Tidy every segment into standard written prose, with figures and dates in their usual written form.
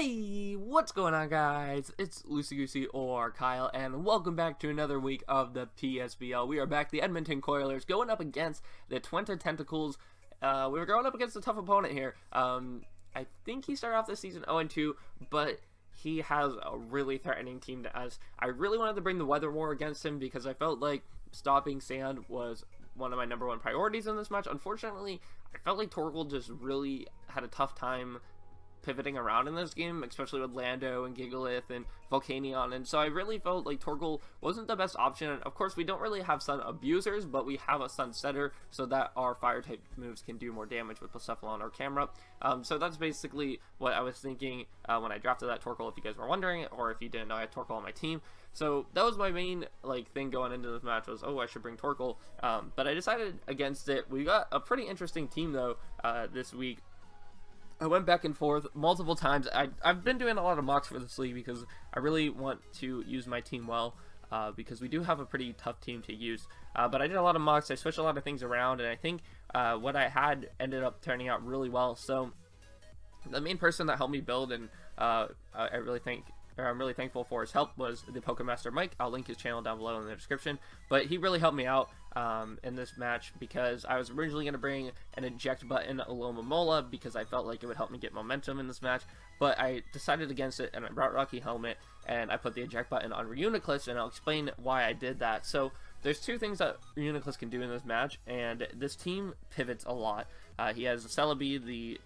Hey, what's going on, guys? It's LuceyGoosey or Kyle, and welcome back to another week of the PSBL. We are back, the Edmonton Coilers, going up against the Twente Tentacools. We were going up against a tough opponent here. I think he started off the season 0-2, but he has a really threatening team to us. I really wanted to bring the weather war against him because I felt like stopping sand was one of my #1 priorities in this match. Unfortunately, I felt like Torkoal just really had a tough time pivoting around in this game, especially with Lando and Gigalith and Volcanion, and so I really felt like Torkoal wasn't the best option. And of course, we don't really have Sun Abusers, but we have a Sun Setter, so that our fire type moves can do more damage with Blacephalon or Camera. So that's basically what I was thinking when I drafted that Torkoal, if you guys were wondering, or if you didn't know, I had Torkoal on my team. So that was my main thing going into this match was, oh, I should bring Torkoal, but I decided against it. We got a pretty interesting team though this week. I went back and forth multiple times. I've been doing a lot of mocks for this league because I really want to use my team well, because we do have a pretty tough team to use. But I did a lot of mocks, I switched a lot of things around, and I think what I had ended up turning out really well. So the main person that helped me build, and I'm really thankful for his help, was the Pokemaster Mike. I'll link his channel down below in the description. But he really helped me out in this match because I was originally going to bring an eject button Alomomola because I felt like it would help me get momentum in this match. But I decided against it, and I brought Rocky Helmet, and I put the eject button on Reuniclus, and I'll explain why I did that. So there's two things that Reuniclus can do in this match, and this team pivots a lot. He has the Celebi, the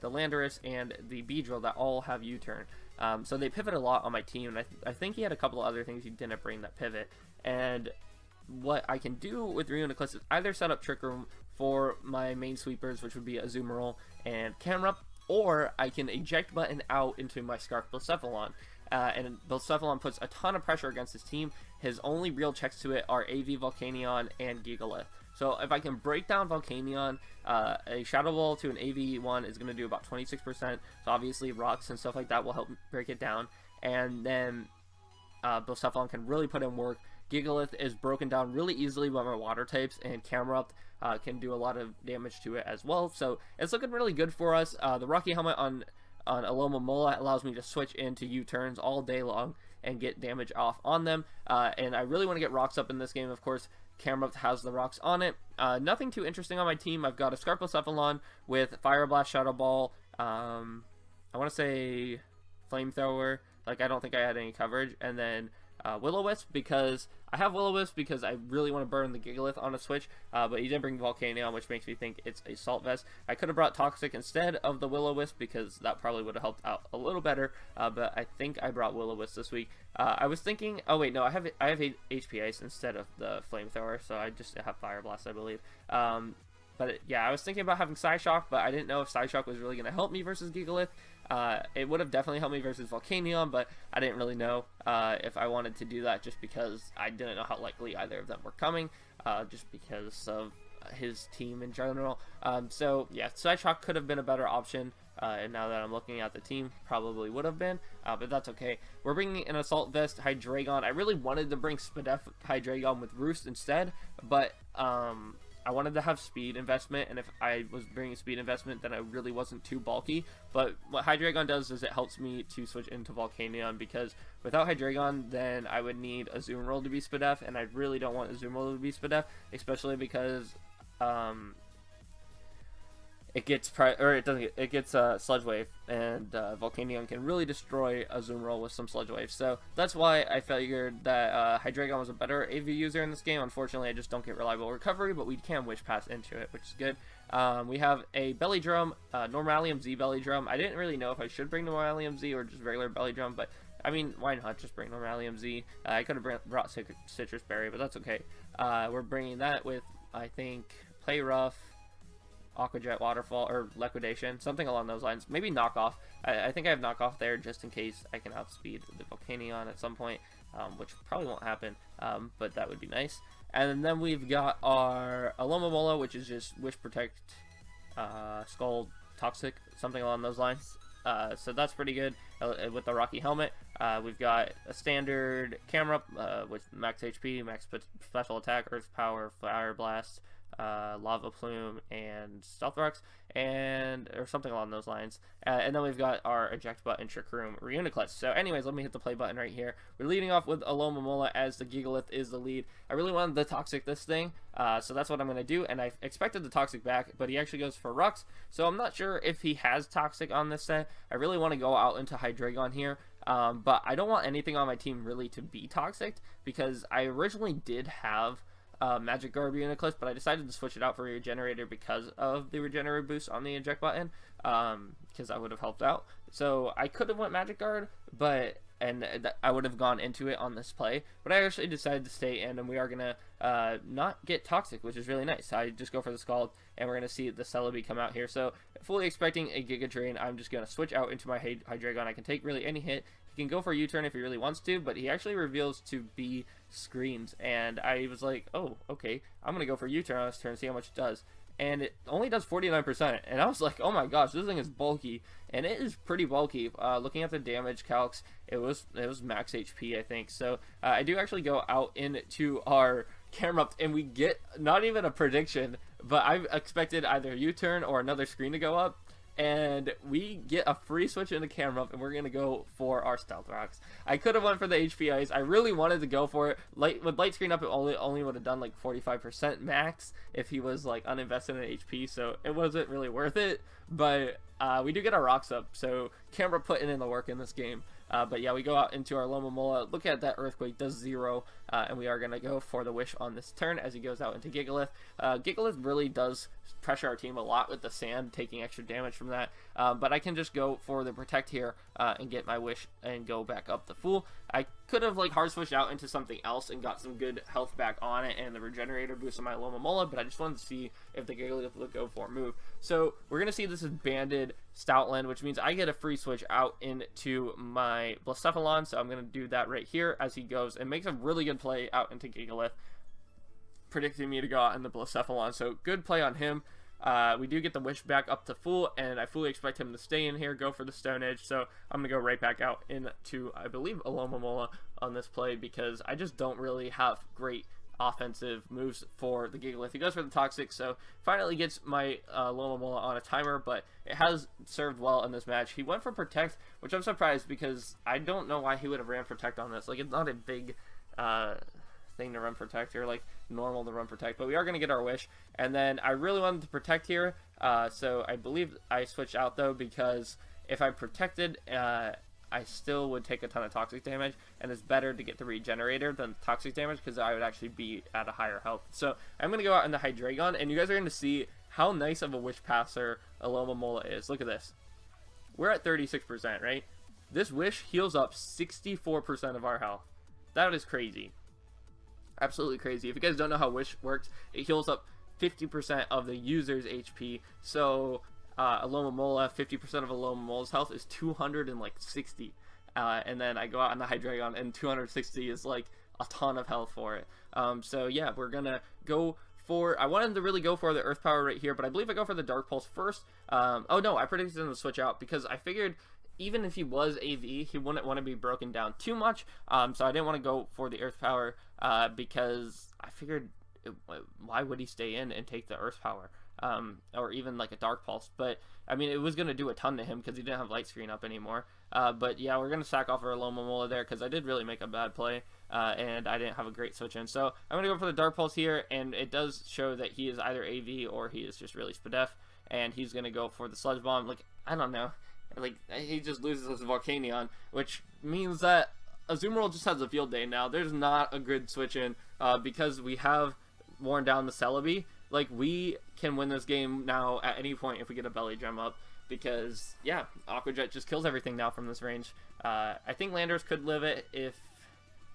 Landorus, and the Beedrill that all have U-turn. So they pivot a lot on my team, and I think he had a couple of other things he didn't bring that pivot. And what I can do with Reuniclus is either set up Trick Room for my main sweepers, which would be Azumarill and Camera, or I can eject button out into my Scarf Blacephalon. And Blacephalon puts a ton of pressure against his team. His only real checks to it are AV, Volcanion, and Gigalith. So if I can break down Volcanion, a Shadow Ball to an AV1 is going to do about 26%. So obviously rocks and stuff like that will help break it down. And then Blacephalon can really put in work. Gigalith is broken down really easily by my water types, and Camera can do a lot of damage to it as well. So it's looking really good for us. The Rocky Helmet on Alomomola allows me to switch into U-turns all day long and get damage off on them. And I really want to get rocks up in this game. Of course, Camera has the rocks on it. Nothing too interesting on my team. I've got a Scarf Blacephalon with Fire Blast, Shadow Ball, I want to say Flamethrower. I don't think I had any coverage. And then Will-O-Wisp, because I have Will-O-Wisp because I really want to burn the Gigalith on a switch, but he didn't bring Volcanion, which makes me think it's a Salt Vest. I could have brought Toxic instead of the Will-O-Wisp because that probably would have helped out a little better, but I think I brought Will-O-Wisp this week. I was thinking, oh wait, no, I have HP Ice instead of the Flamethrower, so I just have Fire Blast, I believe. But yeah, I was thinking about having Psyshock, but I didn't know if Psyshock was really going to help me versus Gigalith. It would have definitely helped me versus Volcanion, but I didn't really know if I wanted to do that just because I didn't know how likely either of them were coming, just because of his team in general. So yeah, Psyshock could have been a better option, and now that I'm looking at the team, probably would have been, but that's okay. We're bringing an Assault Vest Hydreigon. I really wanted to bring Spadef Hydreigon with Roost instead, but I wanted to have speed investment, and if I was bringing speed investment, then I really wasn't too bulky. But what Hydreigon does is it helps me to switch into Volcanion, because without Hydreigon, then I would need Azumarill to be Spadef, and I really don't want Azumarill to be Spadef, especially because it gets Sludge Wave, and Volcanion can really destroy Azumarill with some Sludge Wave. So that's why I figured that Hydreigon was a better AV user in this game. Unfortunately, I just don't get reliable recovery, but we can Wish Pass into it, which is good. We have a Belly Drum, Normalium Z Belly Drum. I didn't really know if I should bring Normalium Z or just regular Belly Drum, but I mean, why not just bring Normalium Z? I could have brought Citrus Berry, but that's okay. We're bringing that with, I think, Play Rough, Aqua Jet, Waterfall, or Liquidation, something along those lines. Maybe Knockoff. I think I have Knockoff there just in case I can outspeed the Volcanion at some point, which probably won't happen, but that would be nice. And then we've got our Alomomola, which is just Wish Protect, Skull, Toxic, something along those lines. So that's pretty good with the Rocky Helmet. We've got a standard Camera with max HP, max special attack, Earth Power, Fire Blast, Lava Plume and Stealth Rocks, or something along those lines. And then we've got our Eject Button, Trick Room, Reuniclus. So anyways, let me hit the play button right here. We're leading off with Alomomola as the Gigalith is the lead. I really wanted the Toxic this thing, so that's what I'm going to do, and I expected the Toxic back, but he actually goes for Rux, so I'm not sure if he has Toxic on this set. I really want to go out into Hydreigon here, but I don't want anything on my team really to be Toxic, because I originally did have Magic Guard Reuniclus, but I decided to switch it out for Regenerator because of the Regenerator boost on the eject button, because that would have helped out. So I could have went Magic Guard, and I would have gone into it on this play, but I actually decided to stay in, and we are going to not get Toxic, which is really nice. I just go for the Scald, and we're going to see the Celebi come out here. So fully expecting a Giga Drain, I'm just going to switch out into my Hydreigon. I can take really any hit. He can go for a U-turn if he really wants to, but he actually reveals to be Screens, and I was like, oh, okay, I'm going to go for a U-turn on this turn, see how much it does. And it only does 49%, and I was like, oh my gosh, this thing is bulky, and it is pretty bulky. Looking at the damage calcs, it was max HP, I think. So I do actually go out into our camera up, and we get not even a prediction, but I expected either U-turn or another screen to go up, and we get a free switch into camera up, and we're going to go for our Stealth Rocks. I could have went for the HP Ice. I really wanted to go for it. With Light Screen up, it only would have done like 45% max if he was like uninvested in HP, so it wasn't really worth it. But we do get our Rocks up, so camera putting in the work in this game. But yeah, we go out into our Alomomola. Look at that Earthquake, does 0, and we are going to go for the Wish on this turn as he goes out into Gigalith. Gigalith really does pressure our team a lot with the sand, taking extra damage from that, but I can just go for the Protect here and get my Wish and go back up the Fool. I could have like hard switched out into something else and got some good health back on it and the Regenerator boost on my Alomomola, but I just wanted to see if the Gigalith would go for a move. So we're going to see this is banded Stoutland, which means I get a free switch out into my Blacephalon, so I'm going to do that right here as he goes and makes a really good play out into Gigalith, predicting me to go out in the Blacephalon, so good play on him. We do get the Wish back up to Full, and I fully expect him to stay in here, go for the Stone Edge, so I'm going to go right back out into, I believe, Alomomola on this play, because I just don't really have great offensive moves for the Gigalith. He goes for the Toxic, so finally gets my Alomomola on a timer, but it has served well in this match. He went for Protect, which I'm surprised, because I don't know why he would have ran Protect on this. Like, it's not a big thing to run Protect, or like normal to run Protect, but we are going to get our Wish. And then I really wanted to Protect here, so I believe I switched out though, because if I protected, I still would take a ton of toxic damage, and it's better to get the Regenerator than toxic damage, because I would actually be at a higher health. So I'm going to go out in the Hydreigon, and you guys are going to see how nice of a Wish Passer Alomomola is. Look at this. We're at 36%, right? This Wish heals up 64% of our health. That is crazy. Absolutely crazy. If you guys don't know how Wish works, it heals up 50% of the user's HP. So Alomomola, 50% of Alomomola's health is 260. And then I go out on the Hydreigon, and 260 is like a ton of health for it. So yeah, we're gonna go for, I wanted to really go for the Earth Power right here, but I believe I go for the Dark Pulse first. Oh no, I predicted him to switch out, because I figured even if he was AV, he wouldn't want to be broken down too much. So I didn't want to go for the Earth Power, because I figured, why would he stay in and take the Earth Power? Or even like a Dark Pulse, but I mean, it was going to do a ton to him because he didn't have Light Screen up anymore. But yeah, we're going to sack off our Alomomola there, because I did really make a bad play, and I didn't have a great switch in. So I'm going to go for the Dark Pulse here, and it does show that he is either AV or he is just really Spadef, and he's going to go for the Sludge Bomb. Like, I don't know, like, he just loses his Volcanion, which means that Azumarill just has a field day now. There's not a good switch in, because we have worn down the Celebi. Like, we can win this game now at any point if we get a Belly Gem up, because, yeah, Aqua Jet just kills everything now from this range. I think Landers could live it if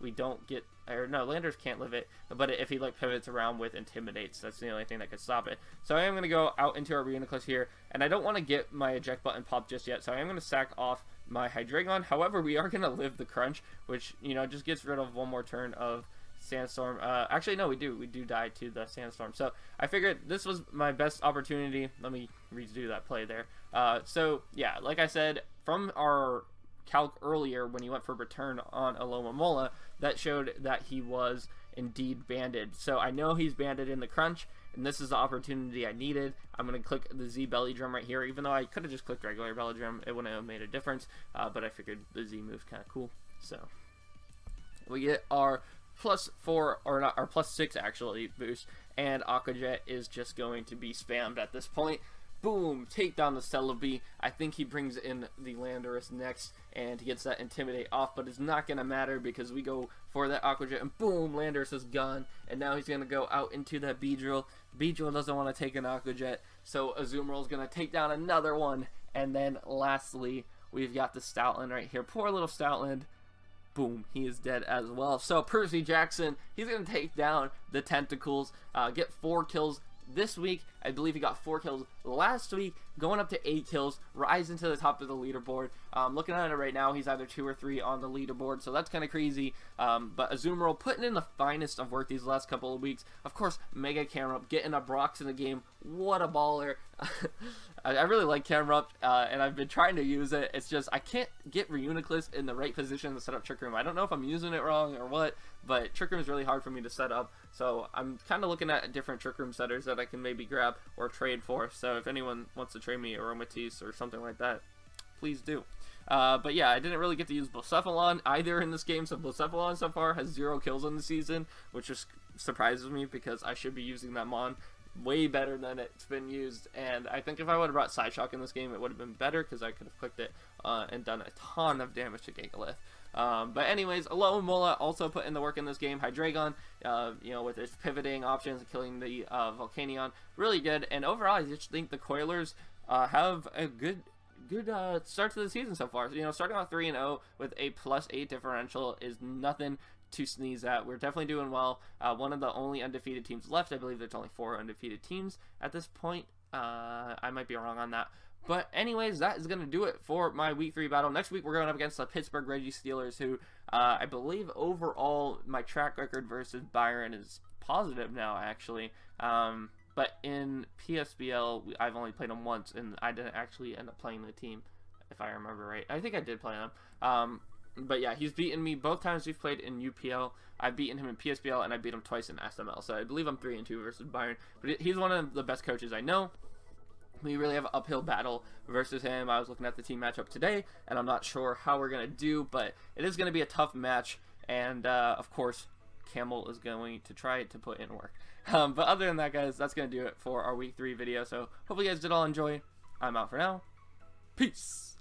we don't get, or no, Landers can't live it, but if he, like, pivots around with Intimidates, that's the only thing that could stop it. So I am going to go out into our Reuniclus here, and I don't want to get my Eject Button popped just yet, so I am going to sack off my Hydreigon. However, we are going to live the Crunch, which, you know, just gets rid of one more turn of Sandstorm. Actually, no, we do die to the Sandstorm. So I figured this was my best opportunity. Let me redo that play there. So yeah, like I said, from our calc earlier when he went for return on Alomomola, that showed that he was indeed banded. So I know he's banded in the Crunch, and this is the opportunity I needed. I'm going to click the Z belly drum right here, even though I could have just clicked regular belly drum. It wouldn't have made a difference, but I figured the Z move's kind of cool. So we get our +4, or not, our +6 actually boost, and Aquajet is just going to be spammed at this point. Boom, take down the Celebi. I think he brings in the Landorus next, and he gets that Intimidate off, but it's not going to matter because we go for that Aquajet, and boom, Landorus is gone, and now he's going to go out into that Beedrill. Beedrill doesn't want to take an Aquajet, so Azumarill is going to take down another one, and then lastly, we've got the Stoutland right here. Poor little Stoutland. Boom, he is dead as well. So Percy Jackson, he's going to take down the Tentacools, get 4 kills this week. I believe he got 4 kills last week, going up to 8 kills, rising to the top of the leaderboard. Looking at it right now, he's either 2 or 3 on the leaderboard, so that's kind of crazy. But Azumarill putting in the finest of work these last couple of weeks. Of course, Mega Camerupt getting up rocks in the game. What a baller. I really like Camerupt, and I've been trying to use it. It's just I can't get Reuniclus in the right position to set up Trick Room. I don't know if I'm using it wrong or what, but Trick Room is really hard for me to set up. So I'm kind of looking at different Trick Room setters that I can maybe grab or trade for. So if anyone wants to trade me Aromatisse or something like that, please do. But yeah, I didn't really get to use Blacephalon either in this game, so Blacephalon so far has 0 kills on the season, which just surprises me because I should be using that Mon way better than it's been used. And I think if I would have brought Psyshock in this game, it would have been better because I could have clicked it and done a ton of damage to Gigalith. But anyways, Alomomola also put in the work in this game. Hydreigon, you know, with its pivoting options and killing the Volcanion, really good. And overall, I just think the Coilers have a good start to the season so far. You know, starting off 3-0 with a +8 differential is nothing to sneeze at. We're definitely doing well. One of the only undefeated teams left. I believe there's only 4 undefeated teams at this point. I might be wrong on that. But anyways, that is going to do it for my Week 3 battle. Next week, we're going up against the Pittsburgh Reggie Steelers, who I believe overall my track record versus Byron is positive now, actually. But in PSBL, I've only played them once, and I didn't actually end up playing the team, if I remember right. I think I did play them. But yeah, he's beaten me both times we've played in UPL. I've beaten him in PSBL, and I beat him twice in SML. So I believe I'm 3-2 versus Byron. But he's one of the best coaches I know. We really have an uphill battle versus him. I was looking at the team matchup today, and I'm not sure how we're going to do, but it is going to be a tough match. And, of course, Camel is going to try to put in work. But other than that, guys, that's going to do it for our Week 3 video. So hopefully you guys did all enjoy. I'm out for now. Peace.